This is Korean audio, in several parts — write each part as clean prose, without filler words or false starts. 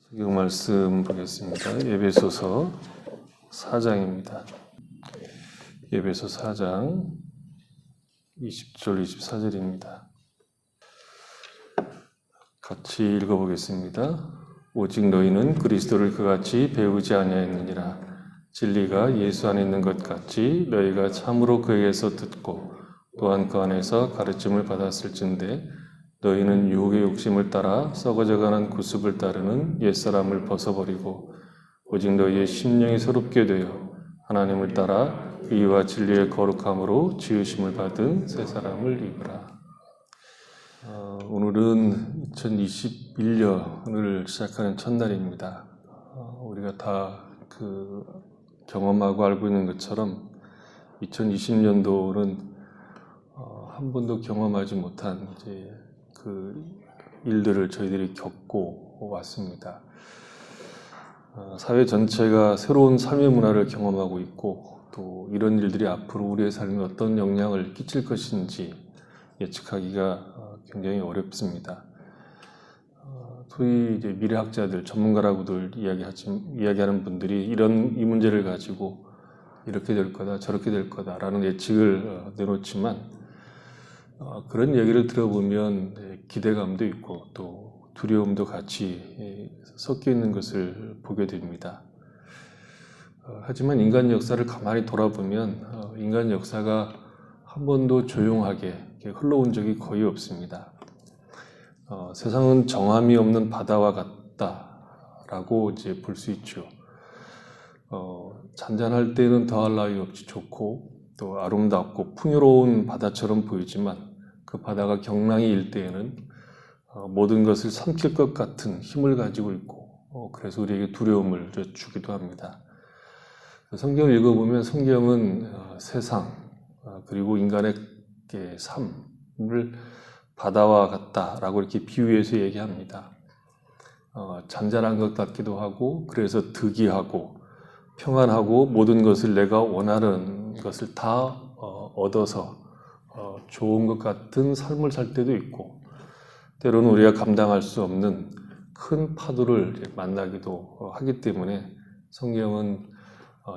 성경 말씀 보겠습니다. 에베소서 4장입니다. 에베소 4장 20절 24절입니다. 같이 읽어보겠습니다. 오직 너희는 그리스도를 그같이 배우지 아니하였느니라. 진리가 예수 안에 있는 것 같이 너희가 참으로 그에게서 듣고 또한 그 안에서 가르침을 받았을진데 너희는 유혹의 욕심을 따라 썩어져가는 구습을 따르는 옛사람을 벗어버리고 오직 너희의 심령이 새롭게 되어 하나님을 따라 의와 진리의 거룩함으로 지으심을 받은 새 사람을 입으라. 오늘은 2021년을 시작하는 첫날입니다. 우리가 다 경험하고 알고 있는 것처럼 2020년도는 한 번도 경험하지 못한 일들을 저희들이 겪고 왔습니다. 사회 전체가 새로운 삶의 문화를 경험하고 있고 또 이런 일들이 앞으로 우리의 삶에 어떤 영향을 끼칠 것인지 예측하기가 굉장히 어렵습니다. 소위 미래학자들, 전문가라고들 이야기하는 분들이 이 문제를 가지고 이렇게 될 거다, 저렇게 될 거다라는 예측을 내놓지만 그런 얘기를 들어보면 기대감도 있고 또 두려움도 같이 섞여 있는 것을 보게 됩니다. 하지만 인간 역사를 가만히 돌아보면 인간 역사가 한 번도 조용하게 흘러온 적이 거의 없습니다. 세상은 정함이 없는 바다와 같다라고 볼 수 있죠. 잔잔할 때는 더할 나위 없이 좋고 또 아름답고 풍요로운 바다처럼 보이지만 그 바다가 경랑이 일 때에는 모든 것을 삼킬 것 같은 힘을 가지고 있고 그래서 우리에게 두려움을 주기도 합니다. 성경을 읽어보면 성경은 세상 그리고 인간의 삶을 바다와 같다라고 이렇게 비유해서 얘기합니다. 잔잔한 것 같기도 하고 그래서 득이하고 평안하고 모든 것을 내가 원하는 것을 다 얻어서 좋은 것 같은 삶을 살 때도 있고 때로는 우리가 감당할 수 없는 큰 파도를 만나기도 하기 때문에 성경은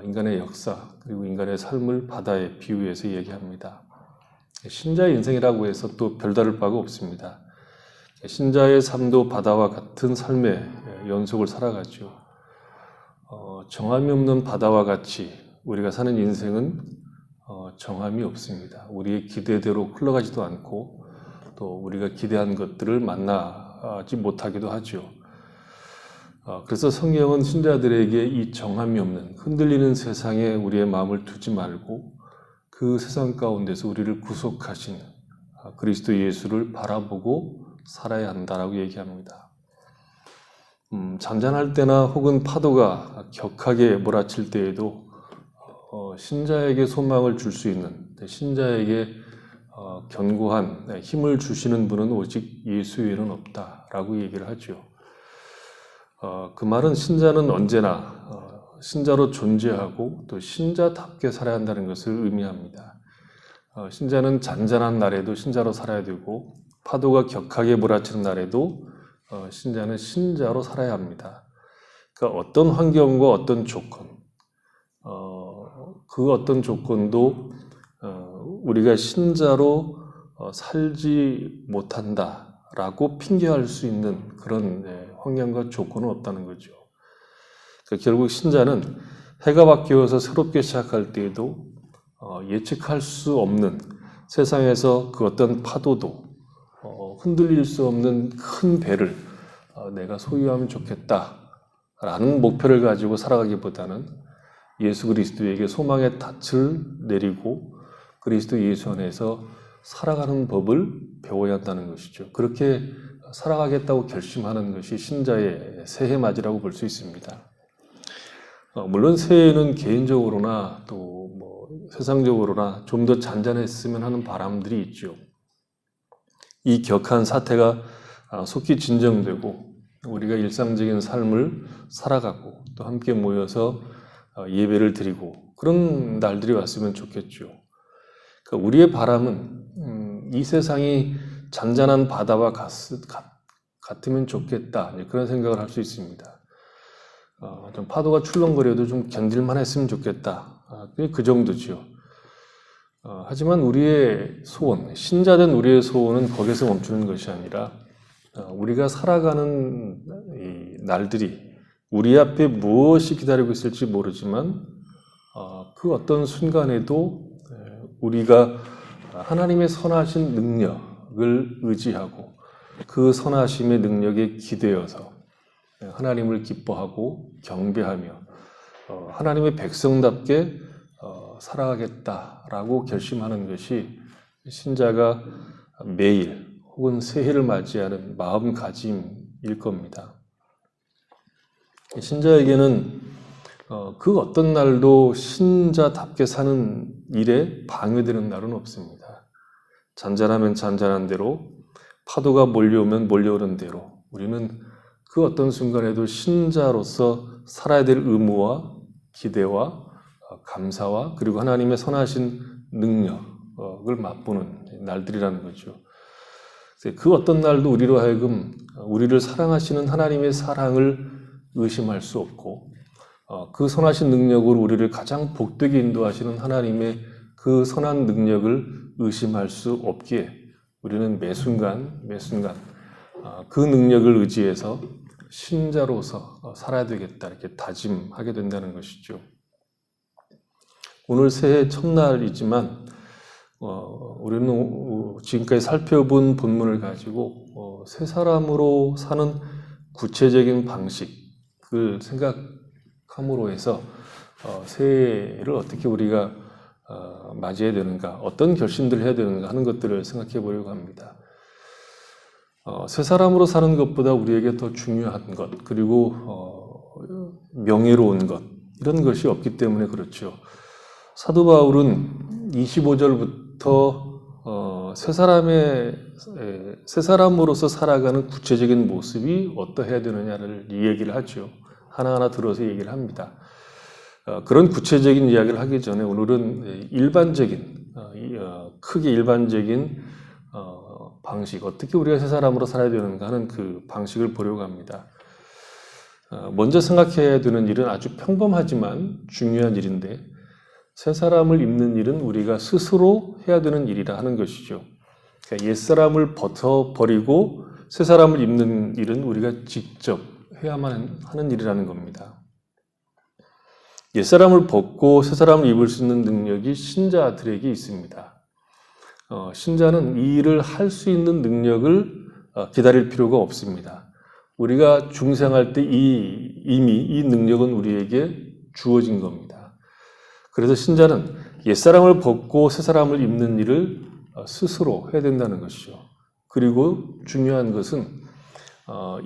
인간의 역사 그리고 인간의 삶을 바다에 비유해서 얘기합니다. 신자의 인생이라고 해서 또 별다를 바가 없습니다. 신자의 삶도 바다와 같은 삶의 연속을 살아가죠. 정함이 없는 바다와 같이 우리가 사는 인생은 정함이 없습니다. 우리의 기대대로 흘러가지도 않고 또 우리가 기대한 것들을 만나지 못하기도 하죠. 그래서 성경은 신자들에게 이 정함이 없는 흔들리는 세상에 우리의 마음을 두지 말고 그 세상 가운데서 우리를 구속하신 그리스도 예수를 바라보고 살아야 한다라고 얘기합니다. 잔잔할 때나 혹은 파도가 격하게 몰아칠 때에도 신자에게 소망을 줄 수 있는 신자에게 견고한 힘을 주시는 분은 오직 예수 외에는 없다라고 얘기를 하죠. 그 말은 신자는 언제나 신자로 존재하고 또 신자답게 살아야 한다는 것을 의미합니다. 신자는 잔잔한 날에도 신자로 살아야 되고 파도가 격하게 몰아치는 날에도 신자는 신자로 살아야 합니다. 그러니까 어떤 환경과 어떤 조건, 그 어떤 조건도 우리가 신자로 살지 못한다라고 핑계할 수 있는 그런 환경과 조건은 없다는 거죠. 그러니까 결국 신자는 해가 바뀌어서 새롭게 시작할 때에도 예측할 수 없는 세상에서 그 어떤 파도도 흔들릴 수 없는 큰 배를 내가 소유하면 좋겠다라는 목표를 가지고 살아가기보다는 예수 그리스도에게 소망의 닻을 내리고 그리스도 예수 안에서 살아가는 법을 배워야 한다는 것이죠. 그렇게 살아가겠다고 결심하는 것이 신자의 새해맞이라고 볼 수 있습니다. 물론 새해에는 개인적으로나 또 세상적으로나 좀 더 잔잔했으면 하는 바람들이 있죠. 이 격한 사태가 속히 진정되고 우리가 일상적인 삶을 살아가고 또 함께 모여서 예배를 드리고 그런 날들이 왔으면 좋겠죠. 그러니까 우리의 바람은 이 세상이 잔잔한 바다와 같으면 좋겠다 그런 생각을 할 수 있습니다. 좀 파도가 출렁거려도 좀 견딜만 했으면 좋겠다. 그 정도죠. 하지만 우리의 소원, 신자된 우리의 소원은 거기서 멈추는 것이 아니라 우리가 살아가는 이 날들이 우리 앞에 무엇이 기다리고 있을지 모르지만 그 어떤 순간에도 우리가 하나님의 선하신 능력을 의지하고 그 선하심의 능력에 기대어서 하나님을 기뻐하고 경배하며 하나님의 백성답게 살아가겠다라고 결심하는 것이 신자가 매일 혹은 새해를 맞이하는 마음가짐일 겁니다. 신자에게는 그 어떤 날도 신자답게 사는 일에 방해되는 날은 없습니다. 잔잔하면 잔잔한 대로, 파도가 몰려오면 몰려오는 대로 우리는 그 어떤 순간에도 신자로서 살아야 될 의무와 기대와 감사와 그리고 하나님의 선하신 능력을 맛보는 날들이라는 거죠. 그 어떤 날도 우리로 하여금 우리를 사랑하시는 하나님의 사랑을 의심할 수 없고 그 선하신 능력으로 우리를 가장 복되게 인도하시는 하나님의 그 선한 능력을 의심할 수 없기에 우리는 매 순간 그 능력을 의지해서 신자로서 살아야 되겠다 이렇게 다짐하게 된다는 것이죠. 오늘 새해 첫날이지만 우리는 지금까지 살펴본 본문을 가지고 새 사람으로 사는 구체적인 방식을 생각함으로 해서 새해를 어떻게 우리가 맞이해야 되는가, 어떤 결심들을 해야 되는가 하는 것들을 생각해 보려고 합니다. 새 사람으로 사는 것보다 우리에게 더 중요한 것, 그리고 명예로운 것, 이런 것이 없기 때문에 그렇죠. 사도 바울은 25절부터 새 사람으로서 살아가는 구체적인 모습이 어떠해야 되느냐를 얘기를 하죠. 하나하나 들어서 얘기를 합니다. 그런 구체적인 이야기를 하기 전에 오늘은 크게 일반적인 방식, 어떻게 우리가 새 사람으로 살아야 되는가 하는 그 방식을 보려고 합니다. 먼저 생각해야 되는 일은 아주 평범하지만 중요한 일인데 새 사람을 입는 일은 우리가 스스로 해야 되는 일이라 하는 것이죠. 그러니까 옛사람을 벗어버리고 새 사람을 입는 일은 우리가 직접 해야만 하는 일이라는 겁니다. 옛사람을 벗고 새 사람을 입을 수 있는 능력이 신자들에게 있습니다. 신자는 이 일을 할 수 있는 능력을 기다릴 필요가 없습니다. 우리가 중생할 때 이미 이 능력은 우리에게 주어진 겁니다. 그래서 신자는 옛사람을 벗고 새 사람을 입는 일을 스스로 해야 된다는 것이죠. 그리고 중요한 것은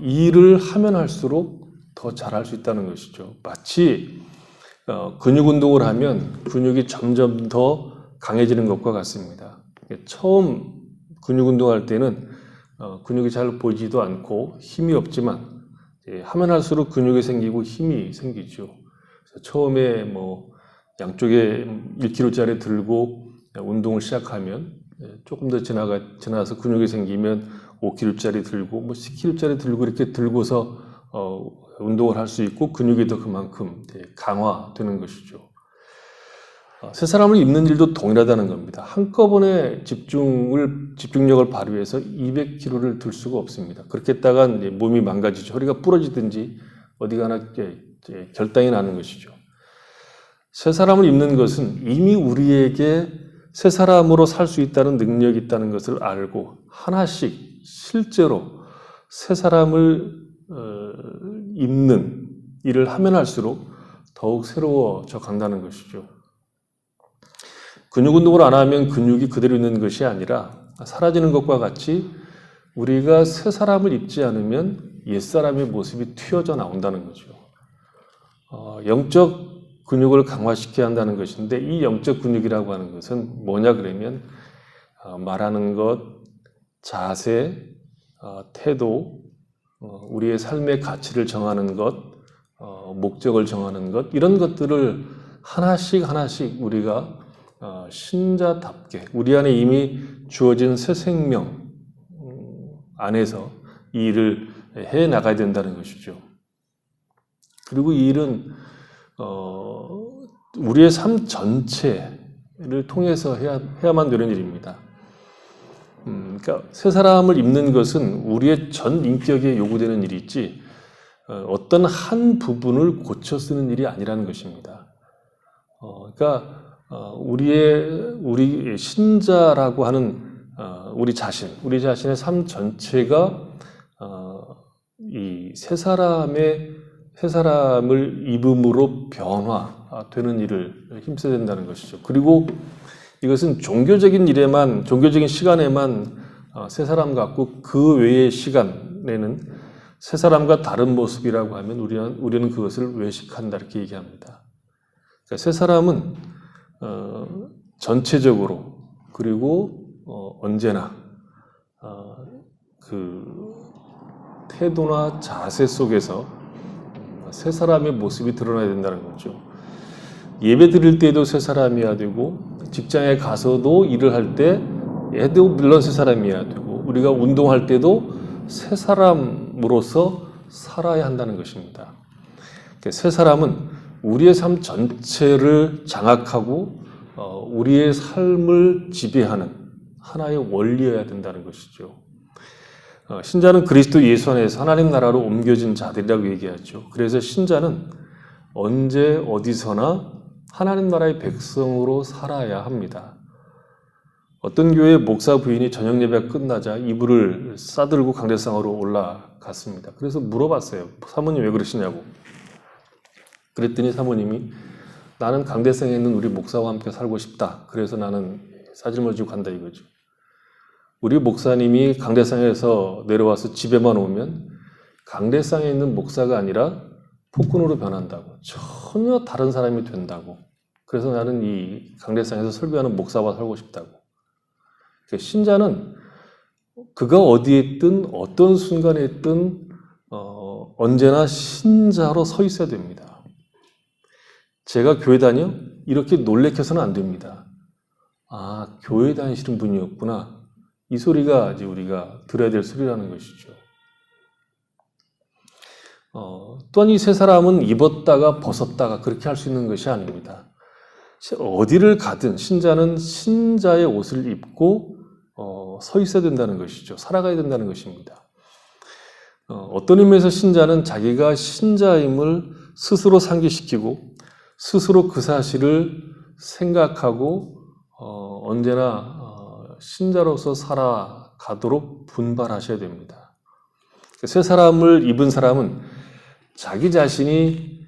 이 일을 하면 할수록 더 잘할 수 있다는 것이죠. 마치 근육 운동을 하면 근육이 점점 더 강해지는 것과 같습니다. 처음 근육 운동할 때는 근육이 잘 보이지도 않고 힘이 없지만 하면 할수록 근육이 생기고 힘이 생기죠. 그래서 처음에 양쪽에 1kg짜리 들고 운동을 시작하면 조금 더 지나서 근육이 생기면 5kg짜리 들고 10kg짜리 들고 이렇게 들고서 운동을 할 수 있고 근육이 더 그만큼 강화되는 것이죠. 새 사람을 입는 일도 동일하다는 겁니다. 한꺼번에 집중력을 발휘해서 200kg를 들 수가 없습니다. 그렇게 했다가 몸이 망가지죠. 허리가 부러지든지 어디가 하나 결당이 나는 것이죠. 새 사람을 입는 것은 이미 우리에게 새 사람으로 살 수 있다는 능력이 있다는 것을 알고 하나씩 실제로 새 사람을 입는 일을 하면 할수록 더욱 새로워져 간다는 것이죠. 근육 운동을 안 하면 근육이 그대로 있는 것이 아니라 사라지는 것과 같이 우리가 새 사람을 입지 않으면 옛사람의 모습이 튀어져 나온다는 거죠. 영적 근육을 강화시켜야 한다는 것인데 이 영적 근육이라고 하는 것은 뭐냐 그러면 말하는 것, 자세, 태도, 우리의 삶의 가치를 정하는 것, 목적을 정하는 것 이런 것들을 하나씩 우리가 신자답게 우리 안에 이미 주어진 새 생명 안에서 이 일을 해 나가야 된다는 것이죠. 그리고 이 일은 우리의 삶 전체를 통해서 해야만 되는 일입니다. 그러니까 새 사람을 입는 것은 우리의 전 인격에 요구되는 일이지 어떤 한 부분을 고쳐 쓰는 일이 아니라는 것입니다. 그러니까 우리 신자라고 하는 우리 자신의 삶 전체가 이 새 사람을 입음으로 변화되는 일을 힘써야 된다는 것이죠. 그리고 이것은 종교적인 시간에만 새 사람 같고 그 외의 시간에는 새 사람과 다른 모습이라고 하면 우리는 그것을 외식한다 이렇게 얘기합니다. 그러니까 새 사람은 전체적으로 그리고 언제나 그 태도나 자세 속에서 새 사람의 모습이 드러나야 된다는 거죠. 예배 드릴 때도 새 사람이어야 되고 직장에 가서도 일을 할 때 애도 물론 새 사람이어야 되고 우리가 운동할 때도 새 사람으로서 살아야 한다는 것입니다. 새 사람은 우리의 삶 전체를 장악하고 우리의 삶을 지배하는 하나의 원리여야 된다는 것이죠. 신자는 그리스도 예수 안에서 하나님 나라로 옮겨진 자들이라고 얘기하죠. 그래서 신자는 언제 어디서나 하나님 나라의 백성으로 살아야 합니다. 어떤 교회 목사 부인이 저녁 예배가 끝나자 이불을 싸들고 강대상으로 올라갔습니다. 그래서 물어봤어요. 사모님 왜 그러시냐고. 그랬더니 사모님이 나는 강대상에 있는 우리 목사와 함께 살고 싶다. 그래서 나는 싸질머지고 간다 이거죠. 우리 목사님이 강대상에서 내려와서 집에만 오면 강대상에 있는 목사가 아니라 폭군으로 변한다고. 전혀 다른 사람이 된다고. 그래서 나는 이 강대상에서 설교하는 목사와 살고 싶다고. 신자는 그가 어디에 있든 어떤 순간에 있든 언제나 신자로 서 있어야 됩니다. 제가 교회 다녀? 이렇게 놀래켜서는 안 됩니다. 아, 교회 다니시는 분이었구나. 이 소리가 이제 우리가 들어야 될 소리라는 것이죠. 또한 이 새 사람은 입었다가 벗었다가 그렇게 할 수 있는 것이 아닙니다. 어디를 가든 신자는 신자의 옷을 입고 서 있어야 된다는 것이죠. 살아가야 된다는 것입니다. 어떤 의미에서 신자는 자기가 신자임을 스스로 상기시키고 스스로 그 사실을 생각하고 언제나 신자로서 살아가도록 분발하셔야 됩니다. 새 사람을 입은 사람은 자기 자신이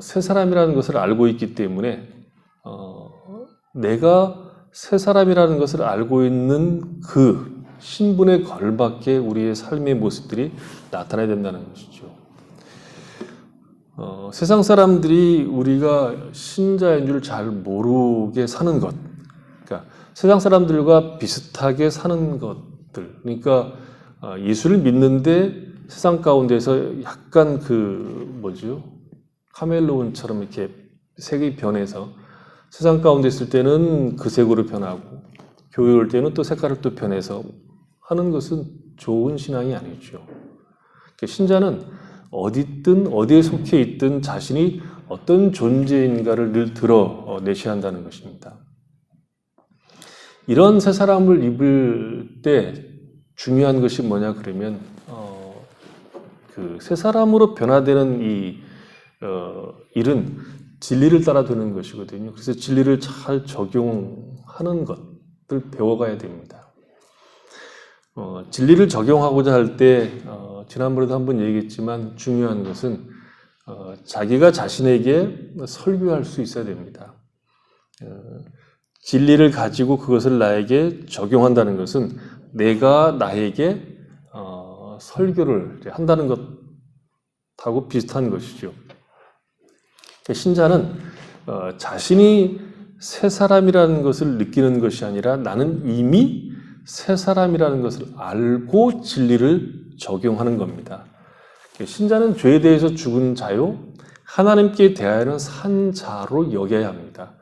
새 사람이라는 것을 알고 있기 때문에 내가 새 사람이라는 것을 알고 있는 그 신분에 걸맞게 우리의 삶의 모습들이 나타나야 된다는 것이죠. 세상 사람들이 우리가 신자인 줄 잘 모르게 사는 것, 그러니까 세상 사람들과 비슷하게 사는 것들, 그러니까 예수를 믿는데 세상 가운데서 약간 카멜레온처럼 이렇게 색이 변해서 세상 가운데 있을 때는 그 색으로 변하고 교회 올 때는 또 색깔을 또 변해서 하는 것은 좋은 신앙이 아니죠. 신자는 어디든 어디에 속해 있든 자신이 어떤 존재인가를 늘 드러내셔야 한다는 것입니다. 이런 새 사람을 입을 때 중요한 것이 뭐냐 그러면 그 새 사람으로 변화되는 이 일은 진리를 따라 되는 것이거든요. 그래서 진리를 잘 적용하는 것을 배워가야 됩니다. 진리를 적용하고자 할 때 지난번에도 한번 얘기했지만 중요한 것은 자기가 자신에게 설교할 수 있어야 됩니다. 진리를 가지고 그것을 나에게 적용한다는 것은 내가 나에게 설교를 한다는 것하고 비슷한 것이죠. 신자는 자신이 새 사람이라는 것을 느끼는 것이 아니라 나는 이미 새 사람이라는 것을 알고 진리를 적용하는 겁니다. 신자는 죄에 대해서 죽은 자요, 하나님께 대하여는 산 자로 여겨야 합니다.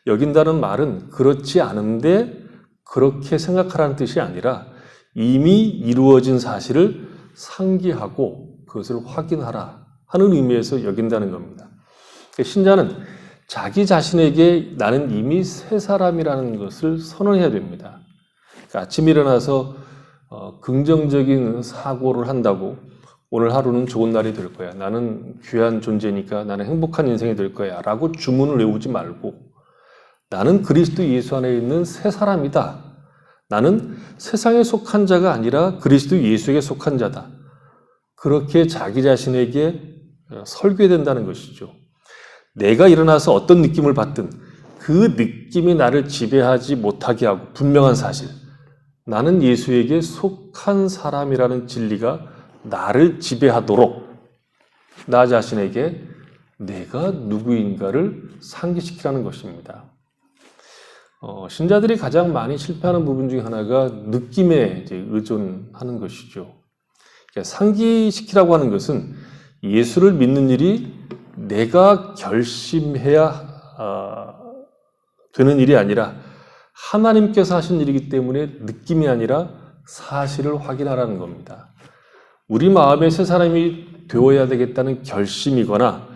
여긴다는 말은 그렇지 않은데 그렇게 생각하라는 뜻이 아니라 이미 이루어진 사실을 상기하고 그것을 확인하라 하는 의미에서 여긴다는 겁니다. 신자는 자기 자신에게 나는 이미 새 사람이라는 것을 선언해야 됩니다. 아침에 일어나서 긍정적인 사고를 한다고 오늘 하루는 좋은 날이 될 거야. 나는 귀한 존재니까 나는 행복한 인생이 될 거야. 라고 주문을 외우지 말고 나는 그리스도 예수 안에 있는 새 사람이다. 나는 세상에 속한 자가 아니라 그리스도 예수에게 속한 자다. 그렇게 자기 자신에게 설교해야 된다는 것이죠. 내가 일어나서 어떤 느낌을 받든 그 느낌이 나를 지배하지 못하게 하고 분명한 사실. 나는 예수에게 속한 사람이라는 진리가 나를 지배하도록 나 자신에게 내가 누구인가를 상기시키라는 것입니다. 신자들이 가장 많이 실패하는 부분 중에 하나가 느낌에 의존하는 것이죠. 상기시키라고 하는 것은 예수를 믿는 일이 내가 결심해야 되는 일이 아니라 하나님께서 하신 일이기 때문에 느낌이 아니라 사실을 확인하라는 겁니다. 우리 마음에 새 사람이 되어야 되겠다는 결심이거나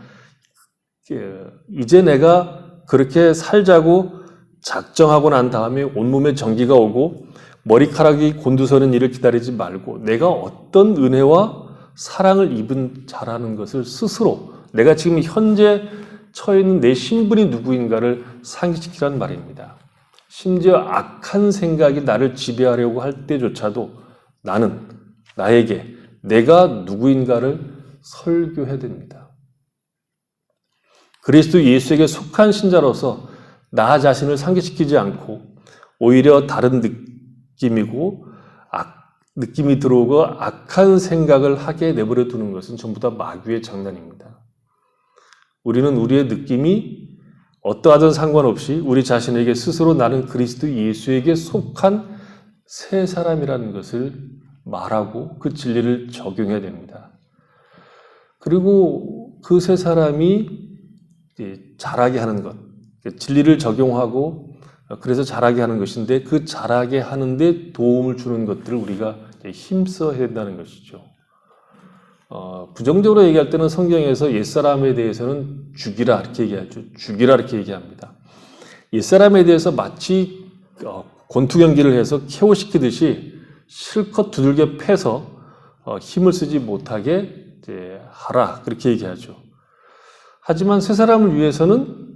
이제 내가 그렇게 살자고 작정하고 난 다음에 온몸에 전기가 오고 머리카락이 곤두서는 일을 기다리지 말고 내가 어떤 은혜와 사랑을 입은 자라는 것을 스스로 내가 지금 현재 처해 있는 내 신분이 누구인가를 상기시키라는 말입니다. 심지어 악한 생각이 나를 지배하려고 할 때조차도 나는 나에게 내가 누구인가를 설교해야 됩니다. 그리스도 예수에게 속한 신자로서 나 자신을 상기시키지 않고 오히려 다른 느낌이고 느낌이 들어오고 악한 생각을 하게 내버려 두는 것은 전부 다 마귀의 장난입니다. 우리는 우리의 느낌이 어떠하든 상관없이 우리 자신에게 스스로 나는 그리스도 예수에게 속한 새 사람이라는 것을 말하고 그 진리를 적용해야 됩니다. 그리고 그 새 사람이 자라게 하는 것, 진리를 적용하고 그래서 자라게 하는 것인데 그 자라게 하는데 도움을 주는 것들을 우리가 힘써 해야 된다는 것이죠. 부정적으로 얘기할 때는 성경에서 옛사람에 대해서는 죽이라 이렇게 얘기하죠. 죽이라 이렇게 얘기합니다. 옛사람에 대해서 마치 권투 경기를 해서 KO시키듯이 실컷 두들겨 패서 힘을 쓰지 못하게 하라 그렇게 얘기하죠. 하지만 새 사람을 위해서는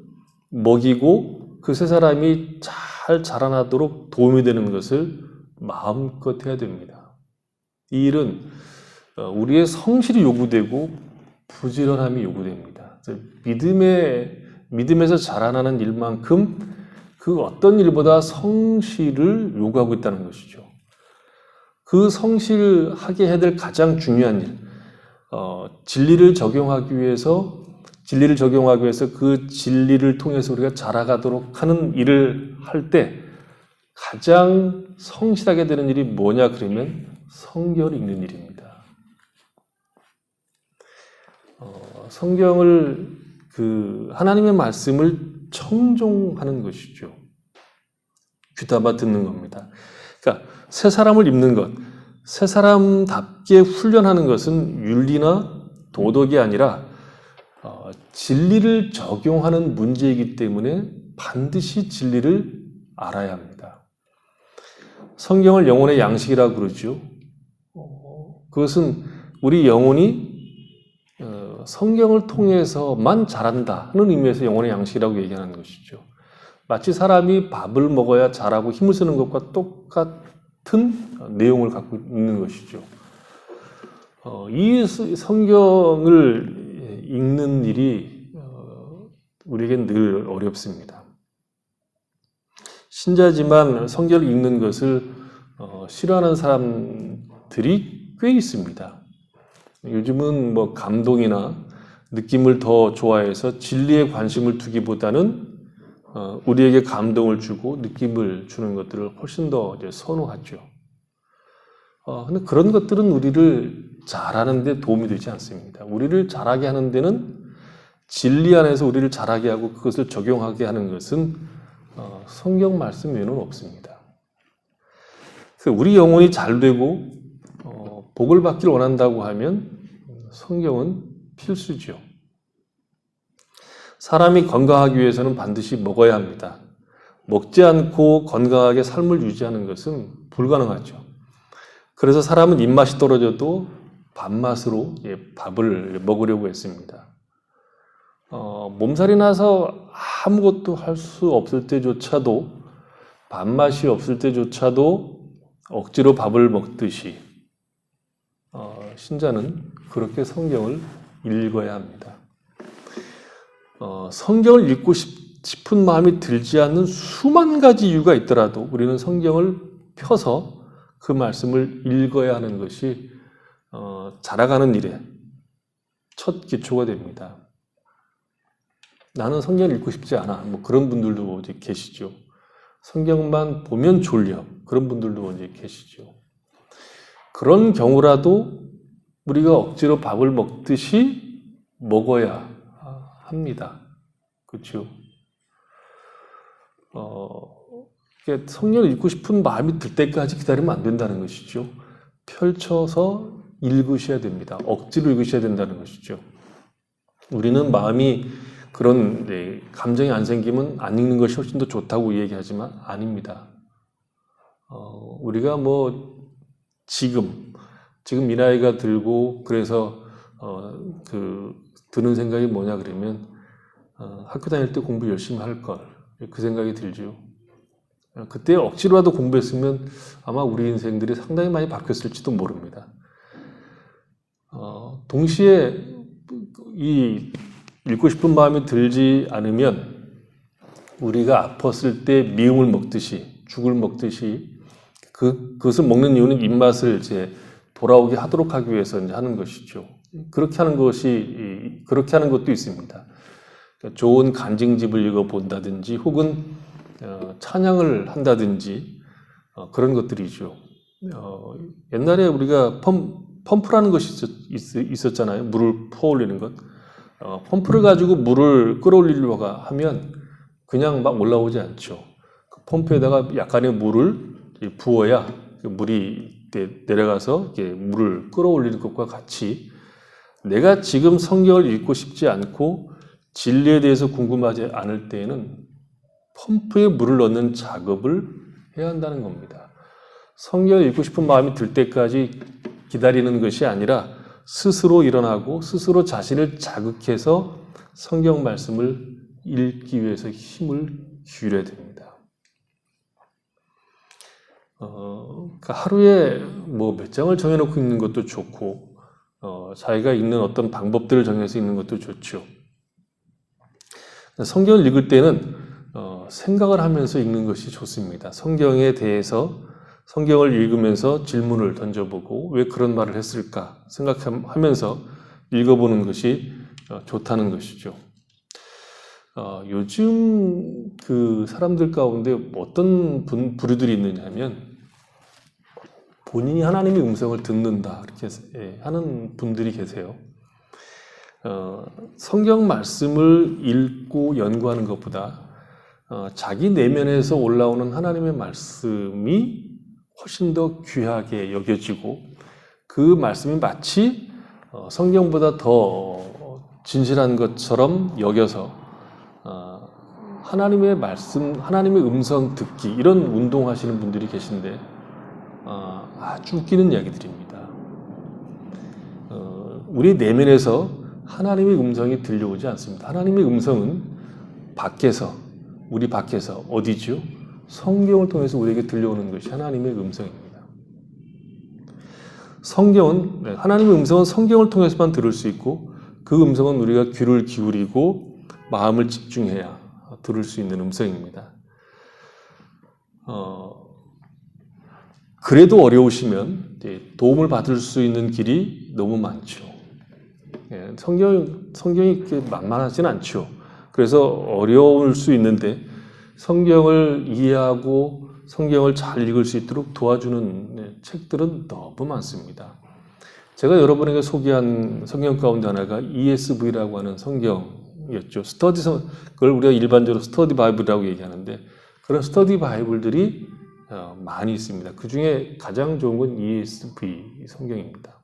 먹이고 그 새 사람이 잘 자라나도록 도움이 되는 것을 마음껏 해야 됩니다. 이 일은 우리의 성실이 요구되고 부지런함이 요구됩니다. 믿음에서 자라나는 일만큼 그 어떤 일보다 성실을 요구하고 있다는 것이죠. 그 성실하게 해야 될 가장 중요한 일, 진리를 적용하기 위해서 그 진리를 통해서 우리가 자라가도록 하는 일을 할 때 가장 성실하게 되는 일이 뭐냐 그러면 성경을 읽는 일입니다. 성경을 하나님의 말씀을 청종하는 것이죠. 귀담아 듣는 겁니다. 그러니까 새 사람을 입는 것, 새 사람답게 훈련하는 것은 윤리나 도덕이 아니라 진리를 적용하는 문제이기 때문에 반드시 진리를 알아야 합니다. 성경을 영혼의 양식이라고 그러죠. 그것은 우리 영혼이 성경을 통해서만 자란다 하는 의미에서 영혼의 양식이라고 얘기하는 것이죠. 마치 사람이 밥을 먹어야 자라고 힘을 쓰는 것과 똑같은 내용을 갖고 있는 것이죠. 이 성경을 읽는 일이 우리에겐 늘 어렵습니다. 신자지만 성경을 읽는 것을 싫어하는 사람들이 꽤 있습니다. 요즘은 감동이나 느낌을 더 좋아해서 진리에 관심을 두기보다는 우리에게 감동을 주고 느낌을 주는 것들을 훨씬 더 선호하죠. 근데 그런 것들은 우리를 잘하는 데 도움이 되지 않습니다. 우리를 잘하게 하는 데는 진리 안에서 우리를 잘하게 하고 그것을 적용하게 하는 것은 성경 말씀 외에는 없습니다. 우리 영혼이 잘 되고 복을 받기를 원한다고 하면 성경은 필수죠. 사람이 건강하기 위해서는 반드시 먹어야 합니다. 먹지 않고 건강하게 삶을 유지하는 것은 불가능하죠. 그래서 사람은 입맛이 떨어져도 밥맛으로 밥을 먹으려고 했습니다. 몸살이 나서 아무것도 할 수 없을 때조차도, 밥맛이 없을 때조차도 억지로 밥을 먹듯이 신자는 그렇게 성경을 읽어야 합니다. 성경을 읽고 싶은 마음이 들지 않는 수만 가지 이유가 있더라도 우리는 성경을 펴서 그 말씀을 읽어야 하는 것이 자라가는 일의 첫 기초가 됩니다. 나는 성경을 읽고 싶지 않아. 뭐 그런 분들도 이제 계시죠. 성경만 보면 졸려. 그런 분들도 이제 계시죠. 그런 경우라도 우리가 억지로 밥을 먹듯이 먹어야 합니다. 그렇죠? 성경을 읽고 싶은 마음이 들 때까지 기다리면 안 된다는 것이죠. 펼쳐서 읽으셔야 됩니다. 억지로 읽으셔야 된다는 것이죠. 우리는 마음이 그런 감정이 안 생기면 안 읽는 것이 훨씬 더 좋다고 얘기하지만 아닙니다. 우리가 지금 이 나이가 들고 그래서 드는 생각이 뭐냐 그러면 학교 다닐 때 공부 열심히 할 걸, 그 생각이 들죠. 그때 억지로라도 공부했으면 아마 우리 인생들이 상당히 많이 바뀌었을지도 모릅니다. 동시에 이 읽고 싶은 마음이 들지 않으면 우리가 아팠을 때 미움을 먹듯이, 죽을 먹듯이 그것을 먹는 이유는 입맛을 이제 돌아오게 하도록 하기 위해서 이제 하는 것이죠. 그렇게 하는 것도 있습니다. 그러니까 좋은 간증집을 읽어본다든지 혹은 찬양을 한다든지 그런 것들이죠. 옛날에 우리가 펌프라는 것이 있었잖아요. 물을 퍼올리는 것. 펌프를 가지고 물을 끌어올리려고 하면 그냥 막 올라오지 않죠. 그 펌프에다가 약간의 물을 부어야 물이 내려가서 물을 끌어올리는 것과 같이 내가 지금 성경을 읽고 싶지 않고 진리에 대해서 궁금하지 않을 때에는 펌프에 물을 넣는 작업을 해야 한다는 겁니다. 성경을 읽고 싶은 마음이 들 때까지 기다리는 것이 아니라 스스로 일어나고 스스로 자신을 자극해서 성경 말씀을 읽기 위해서 힘을 기울여야 됩니다. 그러니까 하루에 몇 장을 정해놓고 읽는 것도 좋고 자기가 읽는 어떤 방법들을 정해서 읽는 것도 좋죠. 성경을 읽을 때는 생각을 하면서 읽는 것이 좋습니다. 성경에 대해서 성경을 읽으면서 질문을 던져보고 왜 그런 말을 했을까 생각하면서 읽어보는 것이 좋다는 것이죠. 요즘 그 사람들 가운데 어떤 부류들이 있느냐 하면 본인이 하나님의 음성을 듣는다 이렇게 하는 분들이 계세요. 성경 말씀을 읽고 연구하는 것보다 자기 내면에서 올라오는 하나님의 말씀이 훨씬 더 귀하게 여겨지고 그 말씀이 마치 성경보다 더 진실한 것처럼 여겨서 하나님의 말씀, 하나님의 음성 듣기 이런 운동하시는 분들이 계신데 아주 웃기는 이야기들입니다. 우리 내면에서 하나님의 음성이 들려오지 않습니다. 하나님의 음성은 우리 밖에서 어디죠? 성경을 통해서 우리에게 들려오는 것이 하나님의 음성입니다. 하나님의 음성은 성경을 통해서만 들을 수 있고 그 음성은 우리가 귀를 기울이고 마음을 집중해야 들을 수 있는 음성입니다. 그래도 어려우시면 도움을 받을 수 있는 길이 너무 많죠. 성경이 만만하진 않죠. 그래서 어려울 수 있는데 성경을 이해하고 성경을 잘 읽을 수 있도록 도와주는 책들은 너무 많습니다. 제가 여러분에게 소개한 성경 가운데 하나가 ESV라고 하는 성경이었죠. 그걸 우리가 일반적으로 스터디 바이블이라고 얘기하는데 그런 스터디 바이블들이 많이 있습니다. 그 중에 가장 좋은 건 ESV 성경입니다.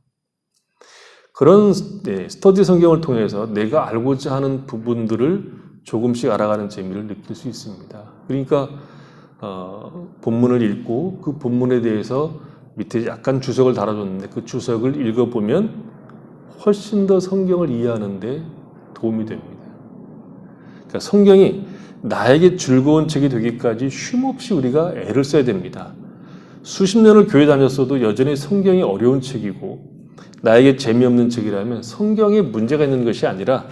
그런 스터디 성경을 통해서 내가 알고자 하는 부분들을 조금씩 알아가는 재미를 느낄 수 있습니다. 그러니까 본문을 읽고 그 본문에 대해서 밑에 약간 주석을 달아줬는데 그 주석을 읽어보면 훨씬 더 성경을 이해하는 데 도움이 됩니다. 그러니까 성경이 나에게 즐거운 책이 되기까지 쉼없이 우리가 애를 써야 됩니다. 수십 년을 교회 다녔어도 여전히 성경이 어려운 책이고 나에게 재미없는 책이라면 성경에 문제가 있는 것이 아니라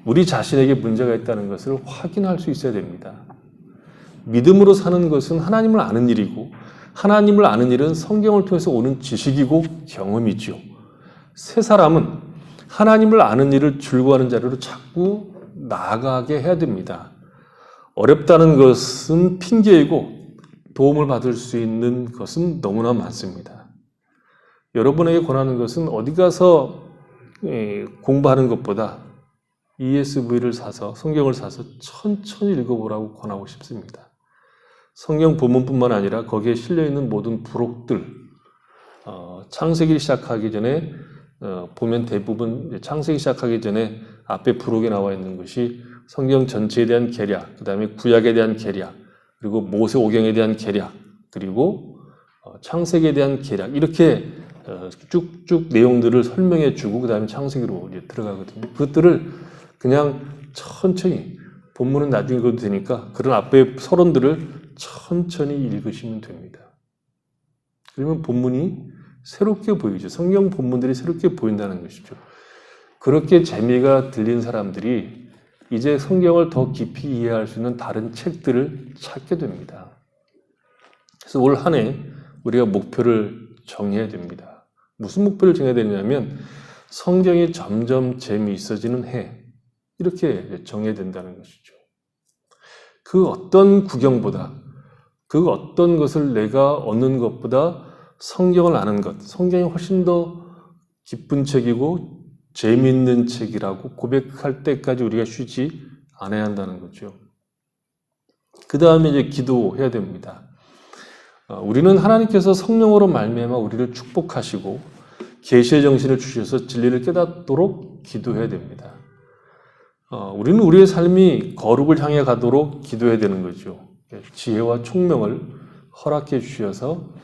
우리 자신에게 문제가 있다는 것을 확인할 수 있어야 됩니다. 믿음으로 사는 것은 하나님을 아는 일이고 하나님을 아는 일은 성경을 통해서 오는 지식이고 경험이죠. 새 사람은 하나님을 아는 일을 즐거워하는 자리로 자꾸 나아가게 해야 됩니다. 어렵다는 것은 핑계이고 도움을 받을 수 있는 것은 너무나 많습니다. 여러분에게 권하는 것은 어디 가서 공부하는 것보다 ESV를 사서 성경을 사서 천천히 읽어보라고 권하고 싶습니다. 성경 본문뿐만 아니라 거기에 실려있는 모든 부록들, 창세기 시작하기 전에 보면 대부분 창세기 시작하기 전에 앞에 부록에 나와 있는 것이 성경 전체에 대한 계략, 그 다음에 구약에 대한 계략, 그리고 모세오경에 대한 계략, 그리고 창세기에 대한 계략, 이렇게 쭉쭉 내용들을 설명해 주고 그 다음에 창세기로 이제 들어가거든요. 그것들을 그냥 천천히, 본문은 나중에 읽어도 되니까 그런 앞에 서론들을 천천히 읽으시면 됩니다. 그러면 본문이 새롭게 보이죠. 성경 본문들이 새롭게 보인다는 것이죠. 그렇게 재미가 들린 사람들이 이제 성경을 더 깊이 이해할 수 있는 다른 책들을 찾게 됩니다. 그래서 올 한 해 우리가 목표를 정해야 됩니다. 무슨 목표를 정해야 되냐면 성경이 점점 재미있어지는 해, 이렇게 정해야 된다는 것이죠. 그 어떤 구경보다, 그 어떤 것을 내가 얻는 것보다 성경을 아는 것, 성경이 훨씬 더 기쁜 책이고 재미있는 책이라고 고백할 때까지 우리가 쉬지 않아야 한다는 거죠. 그 다음에 이제 기도해야 됩니다. 우리는 하나님께서 성령으로 말미암아 우리를 축복하시고 계시의 정신을 주셔서 진리를 깨닫도록 기도해야 됩니다. 우리는 우리의 삶이 거룩을 향해 가도록 기도해야 되는 거죠. 지혜와 총명을 허락해 주셔서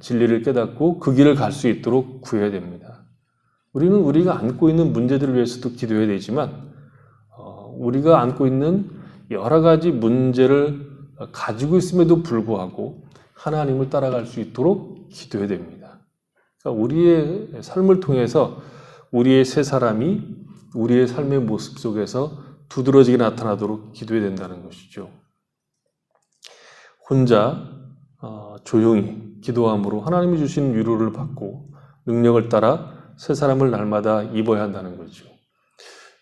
진리를 깨닫고 그 길을 갈 수 있도록 구해야 됩니다. 우리는 우리가 안고 있는 문제들을 위해서도 기도해야 되지만 우리가 안고 있는 여러 가지 문제를 가지고 있음에도 불구하고 하나님을 따라갈 수 있도록 기도해야 됩니다. 그러니까 우리의 삶을 통해서 우리의 새 사람이 우리의 삶의 모습 속에서 두드러지게 나타나도록 기도해야 된다는 것이죠. 혼자 조용히 기도함으로 하나님이 주신 위로를 받고 능력을 따라 새 사람을 날마다 입어야 한다는 거죠.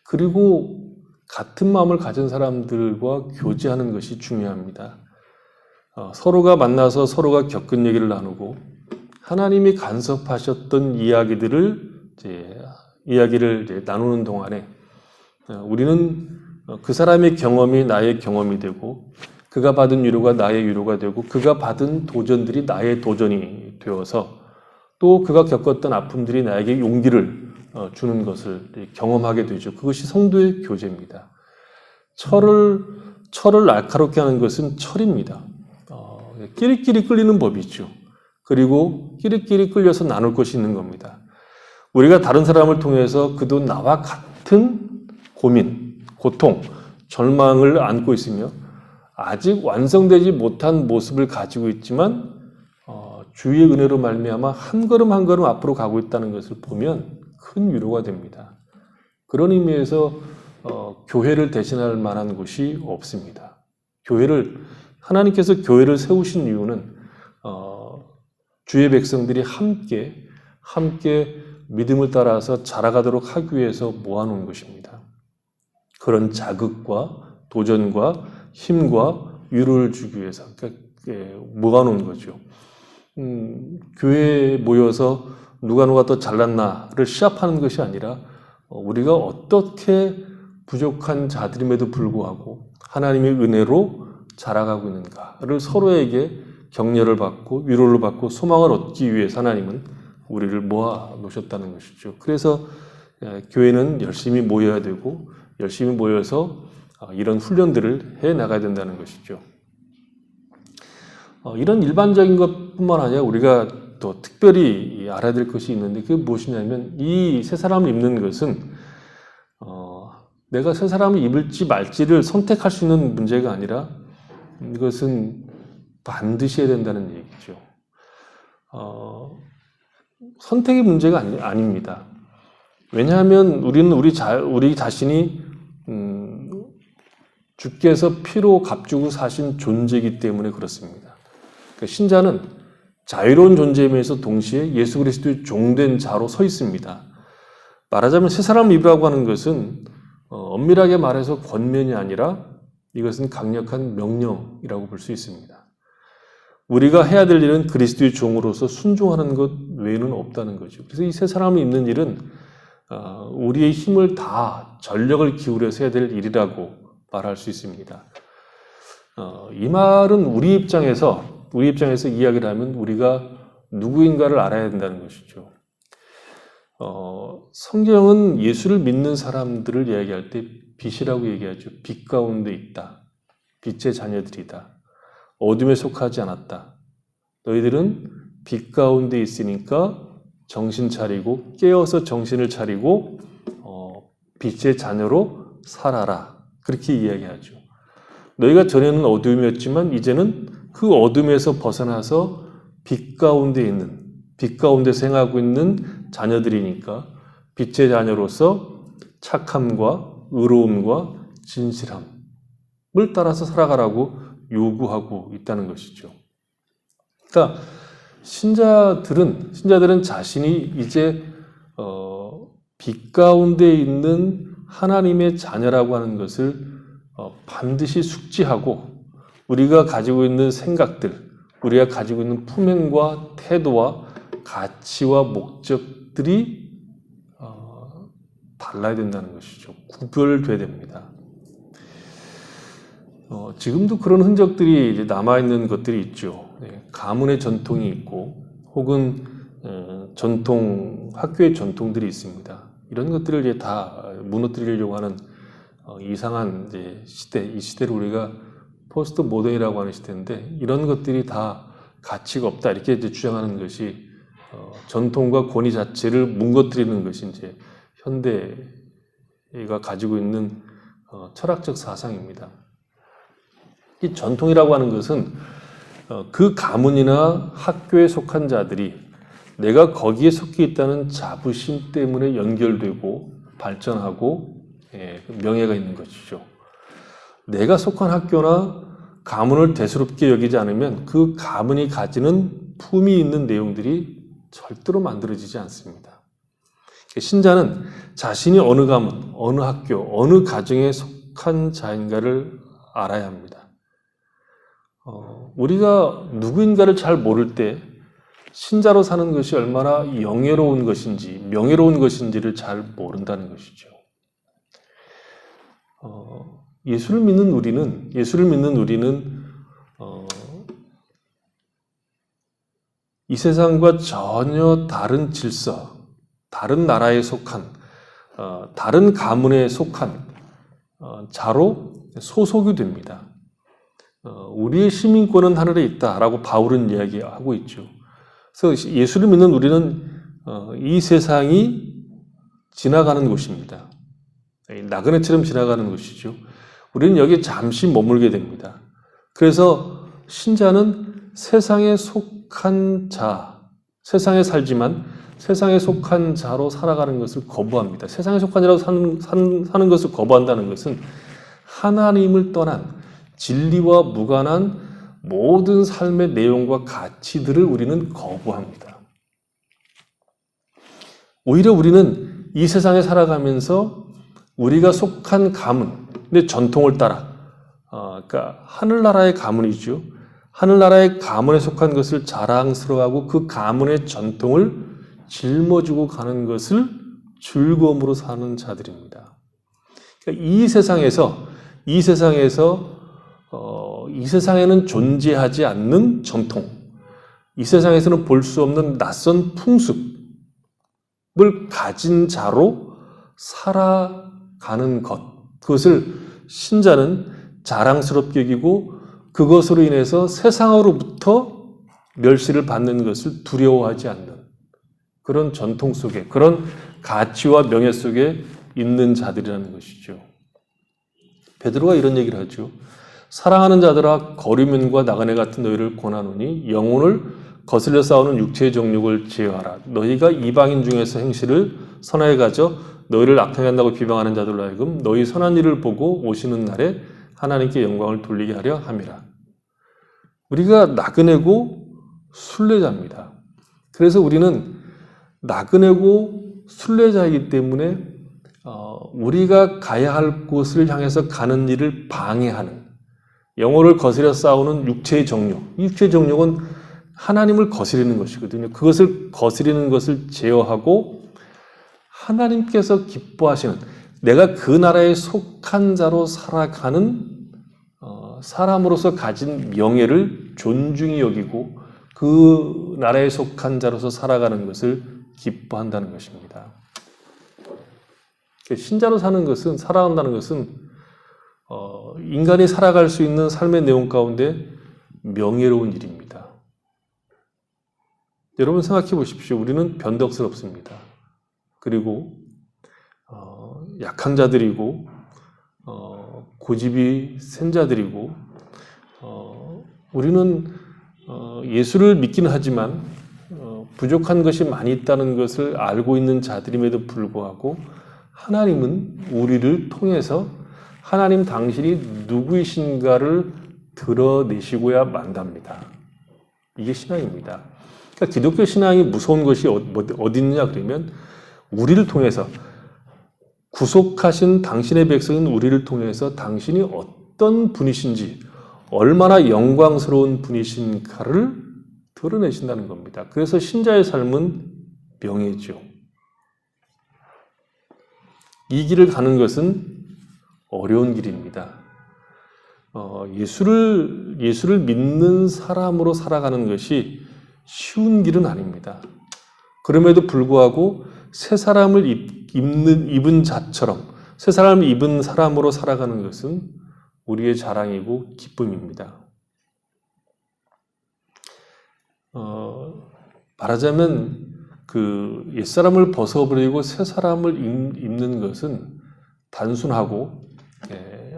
그리고 같은 마음을 가진 사람들과 교제하는 것이 중요합니다. 서로가 만나서 서로가 겪은 얘기를 나누고 하나님이 간섭하셨던 이야기를 나누는 동안에 우리는 그 사람의 경험이 나의 경험이 되고 그가 받은 위로가 나의 위로가 되고 그가 받은 도전들이 나의 도전이 되어서 또 그가 겪었던 아픔들이 나에게 용기를 주는 것을 경험하게 되죠. 그것이 성도의 교제입니다. 철을 날카롭게 하는 것은 철입니다. 끼리끼리 끌리는 법이죠. 그리고 끼리끼리 끌려서 나눌 것이 있는 겁니다. 우리가 다른 사람을 통해서 그도 나와 같은 고민, 고통, 절망을 안고 있으며 아직 완성되지 못한 모습을 가지고 있지만 주의 은혜로 말미암아 한 걸음 한 걸음 앞으로 가고 있다는 것을 보면 큰 위로가 됩니다. 그런 의미에서 교회를 대신할 만한 곳이 없습니다. 하나님께서 교회를 세우신 이유는 주의 백성들이 함께 믿음을 따라서 자라가도록 하기 위해서 모아놓은 것입니다. 그런 자극과 도전과 힘과 위로를 주기 위해서 모아놓은 거죠. 교회에 모여서 누가 더 잘났나를 시합하는 것이 아니라 우리가 어떻게 부족한 자들임에도 불구하고 하나님의 은혜로 자라가고 있는가를 서로에게 격려를 받고 위로를 받고 소망을 얻기 위해서 하나님은 우리를 모아 놓으셨다는 것이죠. 그래서 교회는 열심히 모여야 되고 열심히 모여서 이런 훈련들을 해 나가야 된다는 것이죠. 이런 일반적인 것뿐만 아니라 우리가 또 특별히 알아야 될 것이 있는데 그게 무엇이냐면 이 새 사람을 입는 것은 내가 새 사람을 입을지 말지를 선택할 수 있는 문제가 아니라 이것은 반드시 해야 된다는 얘기죠. 선택의 문제가 아닙니다. 왜냐하면 우리는 우리 자신이 주께서 피로 값주고 사신 존재이기 때문에 그렇습니다. 그러니까 신자는 자유로운 존재이면서 동시에 예수 그리스도의 종된 자로 서 있습니다. 말하자면 새 사람을 입으라고 하는 것은 엄밀하게 말해서 권면이 아니라 이것은 강력한 명령이라고 볼 수 있습니다. 우리가 해야 될 일은 그리스도의 종으로서 순종하는 것 외에는 없다는 거죠. 그래서 이 새 사람을 입는 일은 우리의 힘을 다 전력을 기울여서 해야 될 일이라고 말할 수 있습니다. 이 말은 우리 입장에서 이야기를 하면 우리가 누구인가를 알아야 된다는 것이죠. 성경은 예수를 믿는 사람들을 이야기할 때 빛이라고 얘기하죠. 빛 가운데 있다. 빛의 자녀들이다. 어둠에 속하지 않았다. 너희들은 빛 가운데 있으니까 정신 차리고 깨어서 정신을 차리고 빛의 자녀로 살아라. 그렇게 이야기하죠. 너희가 전에는 어둠이었지만 이제는 그 어둠에서 벗어나서 빛 가운데 생하고 있는 자녀들이니까 빛의 자녀로서 착함과 의로움과 진실함을 따라서 살아가라고 요구하고 있다는 것이죠. 그러니까 신자들은 자신이 이제 빛 가운데 있는 하나님의 자녀라고 하는 것을 반드시 숙지하고 우리가 가지고 있는 생각들, 우리가 가지고 있는 품행과 태도와 가치와 목적들이 달라야 된다는 것이죠. 구별돼야 됩니다. 지금도 그런 흔적들이 이제 남아있는 것들이 있죠. 가문의 전통이 있고 혹은 학교의 전통들이 있습니다. 이런 것들을 이제 다 무너뜨리려고 하는 이상한 이제 이 시대를 우리가 포스트 모던이라고 하는 시대인데 이런 것들이 다 가치가 없다 이렇게 이제 주장하는 것이 전통과 권위 자체를 뭉거뜨리는 것이 이제 현대가 가지고 있는 철학적 사상입니다. 이 전통이라고 하는 것은 그 가문이나 학교에 속한 자들이 내가 거기에 속해 있다는 자부심 때문에 연결되고 발전하고 명예가 있는 것이죠. 내가 속한 학교나 가문을 대수롭게 여기지 않으면 그 가문이 가지는 품이 있는 내용들이 절대로 만들어지지 않습니다. 신자는 자신이 어느 가문, 어느 학교, 어느 가정에 속한 자인가를 알아야 합니다. 우리가 누구인가를 잘 모를 때 신자로 사는 것이 얼마나 영예로운 것인지, 명예로운 것인지를 잘 모른다는 것이죠. 예수를 믿는 우리는 이 세상과 전혀 다른 질서, 다른 나라에 속한, 다른 가문에 속한 자로 소속이 됩니다. 우리의 시민권은 하늘에 있다라고 바울은 이야기하고 있죠. 그래서 예수를 믿는 우리는 이 세상이 지나가는 곳입니다. 나그네처럼 지나가는 것이죠. 우리는 여기 잠시 머물게 됩니다. 그래서 신자는 세상에 속한 자, 세상에 살지만 세상에 속한 자로 살아가는 것을 거부합니다. 세상에 속한 자로 사는 것을 거부한다는 것은 하나님을 떠난 진리와 무관한 모든 삶의 내용과 가치들을 우리는 거부합니다. 오히려 우리는 이 세상에 살아가면서 우리가 속한 가문의 전통을 따라, 그러니까 하늘나라의 가문이죠. 하늘나라의 가문에 속한 것을 자랑스러워하고 그 가문의 전통을 жил머지고 가는 것을 즐거움으로 사는 자들입니다. 그러니까 이 세상에는 존재하지 않는 전통, 이 세상에서는 볼 수 없는 낯선 풍습, 가진 자로 살아가는 것. 그것을 신자는 자랑스럽게 여기고 그것으로 인해서 세상으로부터 멸시를 받는 것을 두려워하지 않는 그런 전통 속에, 그런 가치와 명예 속에 있는 자들이라는 것이죠. 베드로가 이런 얘기를 하죠. 사랑하는 자들아 거류면과 나그네 같은 너희를 권하노니 영혼을 거슬려 싸우는 육체의 정욕을 제어하라. 너희가 이방인 중에서 행실을 선하게 가져 너희를 악하게 한다고 비방하는 자들로 하여금 너희 선한 일을 보고 오시는 날에 하나님께 영광을 돌리게 하려 함이라. 우리가 나그네고 순례자입니다. 그래서 우리는 나그네고 순례자이기 때문에 우리가 가야 할 곳을 향해서 가는 일을 방해하는, 영혼을 거스려 싸우는 육체의 정욕. 이 육체의 정욕은 하나님을 거스리는 것이거든요. 그것을 거스리는 것을 제어하고 하나님께서 기뻐하시는, 내가 그 나라에 속한 자로 살아가는 사람으로서 가진 명예를 존중히 여기고 그 나라에 속한 자로서 살아가는 것을 기뻐한다는 것입니다. 신자로 사는 것은, 살아간다는 것은 인간이 살아갈 수 있는 삶의 내용 가운데 명예로운 일입니다. 여러분 생각해 보십시오. 우리는 변덕스럽습니다. 그리고 약한 자들이고 고집이 센 자들이고 우리는 예수를 믿기는 하지만 부족한 것이 많이 있다는 것을 알고 있는 자들임에도 불구하고 하나님은 우리를 통해서 하나님 당신이 누구이신가를 드러내시고야 만답니다. 이게 신앙입니다. 그러니까 기독교 신앙이 무서운 것이 어디 있느냐 그러면 우리를 통해서, 구속하신 당신의 백성인 우리를 통해서 당신이 어떤 분이신지, 얼마나 영광스러운 분이신가를 드러내신다는 겁니다. 그래서 신자의 삶은 명예죠. 이 길을 가는 것은 어려운 길입니다. 예수를 믿는 사람으로 살아가는 것이 쉬운 길은 아닙니다. 그럼에도 불구하고 새 사람을 입은 자처럼, 새 사람을 입은 사람으로 살아가는 것은 우리의 자랑이고 기쁨입니다. 말하자면 그 옛사람을 벗어버리고 새 사람을 입는 것은 단순하고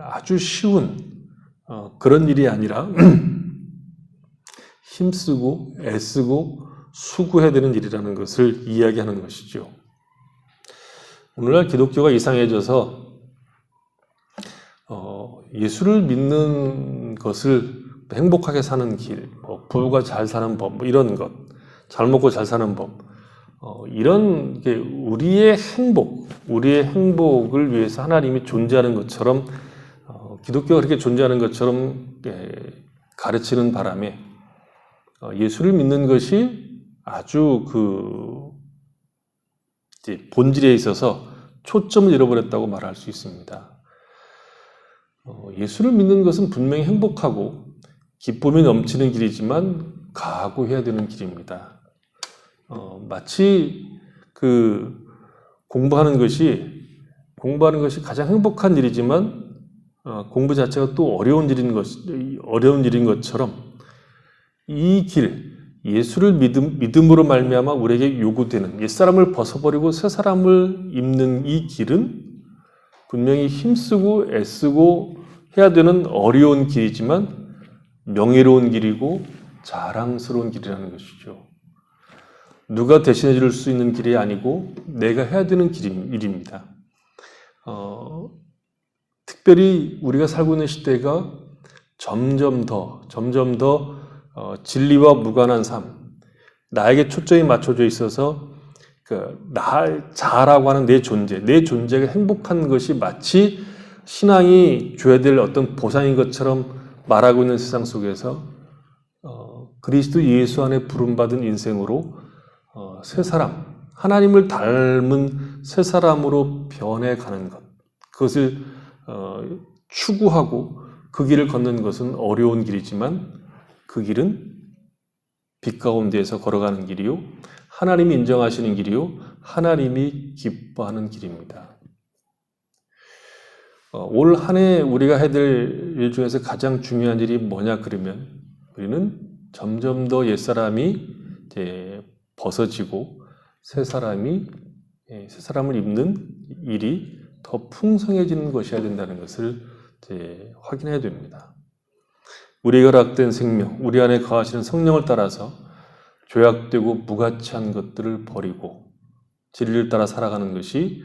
아주 쉬운 그런 일이 아니라 힘쓰고 애쓰고 수고해야 되는 일이라는 것을 이야기하는 것이죠. 오늘날 기독교가 이상해져서 예수를 믿는 것을 행복하게 사는 길, 부부가 잘 사는 법, 이런 것, 잘 먹고 잘 사는 법, 이런 게 우리의 행복을 위해서 하나님이 존재하는 것처럼, 기독교가 그렇게 존재하는 것처럼 가르치는 바람에 예수를 믿는 것이 아주 본질에 있어서 초점을 잃어버렸다고 말할 수 있습니다. 예수를 믿는 것은 분명히 행복하고 기쁨이 넘치는 길이지만 각오해야 되는 길입니다. 마치 공부하는 것이 가장 행복한 일이지만 공부 자체가 또 어려운 일인 것처럼 이 길, 예수를 믿음으로 말미암아 우리에게 요구되는 옛사람을 벗어버리고 새 사람을 입는 이 길은 분명히 힘쓰고 애쓰고 해야 되는 어려운 길이지만 명예로운 길이고 자랑스러운 길이라는 것이죠. 누가 대신해 줄 수 있는 길이 아니고 내가 해야 되는 일입니다. 특별히 우리가 살고 있는 시대가 점점 더 진리와 무관한 삶, 나에게 초점이 맞춰져 있어서 자라고 하는 내 존재가 행복한 것이 마치 신앙이 줘야 될 어떤 보상인 것처럼 말하고 있는 세상 속에서 그리스도 예수 안에 부름받은 인생으로 새 사람, 하나님을 닮은 새 사람으로 변해가는 것, 그것을 추구하고 그 길을 걷는 것은 어려운 길이지만 그 길은 빛 가운데에서 걸어가는 길이요, 하나님이 인정하시는 길이요, 하나님이 기뻐하는 길입니다. 올 한 해 우리가 해야 될 일 중에서 가장 중요한 일이 뭐냐 그러면 우리는 점점 더 옛사람이 이제 벗어지고 새 사람을 입는 일이 더 풍성해지는 것이어야 된다는 것을 이제 확인해야 됩니다. 우리에게 허락된 생명, 우리 안에 거하시는 성령을 따라서 죄악되고 무가치한 것들을 버리고 진리를 따라 살아가는 것이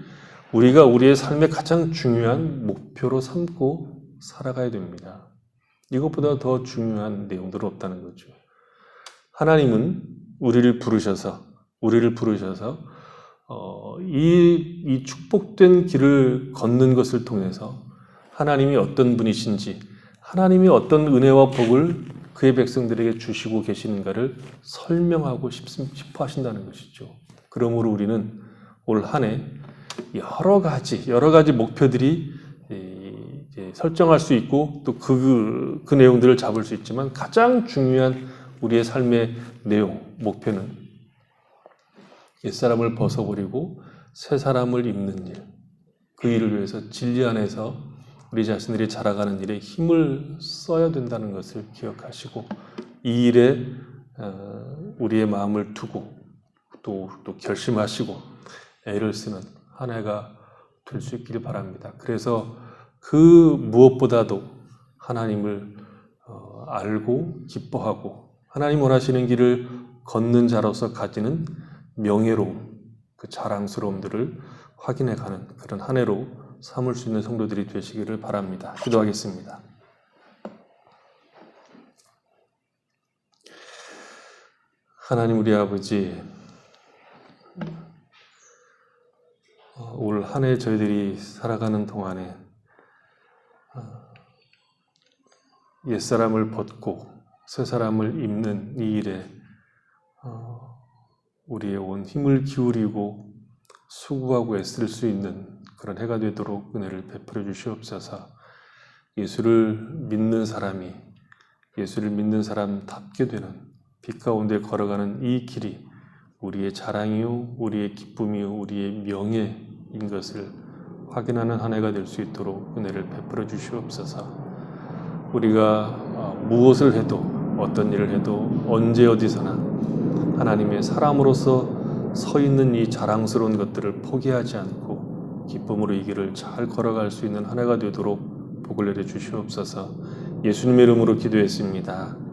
우리가 우리의 삶의 가장 중요한 목표로 삼고 살아가야 됩니다. 이것보다 더 중요한 내용들은 없다는 거죠. 하나님은 우리를 부르셔서 이 축복된 길을 걷는 것을 통해서 하나님이 어떤 분이신지, 하나님이 어떤 은혜와 복을 그의 백성들에게 주시고 계시는가를 설명하고 싶어 하신다는 것이죠. 그러므로 우리는 올 한 해 여러 가지 목표들이 설정할 수 있고 또 그 내용들을 잡을 수 있지만 가장 중요한 우리의 삶의 내용, 목표는 옛사람을 벗어버리고 새 사람을 입는 일, 그 일을 위해서 진리 안에서 우리 자신들이 자라가는 일에 힘을 써야 된다는 것을 기억하시고 이 일에 우리의 마음을 두고 또 결심하시고 애를 쓰는 한 해가 될 수 있기를 바랍니다. 그래서 그 무엇보다도 하나님을 알고 기뻐하고 하나님 원하시는 길을 걷는 자로서 가지는 명예로움, 그 자랑스러움들을 확인해가는 그런 한 해로 삼을 수 있는 성도들이 되시기를 바랍니다. 기도하겠습니다. 하나님 우리 아버지, 올 한 해 저희들이 살아가는 동안에 옛사람을 벗고 새 사람을 입는 이 일에 우리의 온 힘을 기울이고 수고하고 애쓸 수 있는 그런 해가 되도록 은혜를 베풀어 주시옵소서. 예수를 믿는 사람답게 되는 빛 가운데 걸어가는 이 길이 우리의 자랑이요, 우리의 기쁨이요, 우리의 명예인 것을 확인하는 한 해가 될 수 있도록 은혜를 베풀어 주시옵소서. 우리가 무엇을 해도 어떤 일을 해도 언제 어디서나 하나님의 사람으로서 서 있는 이 자랑스러운 것들을 포기하지 않고 기쁨으로 이 길을 잘 걸어갈 수 있는 한 해가 되도록 복을 내려 주시옵소서. 예수님의 이름으로 기도했습니다.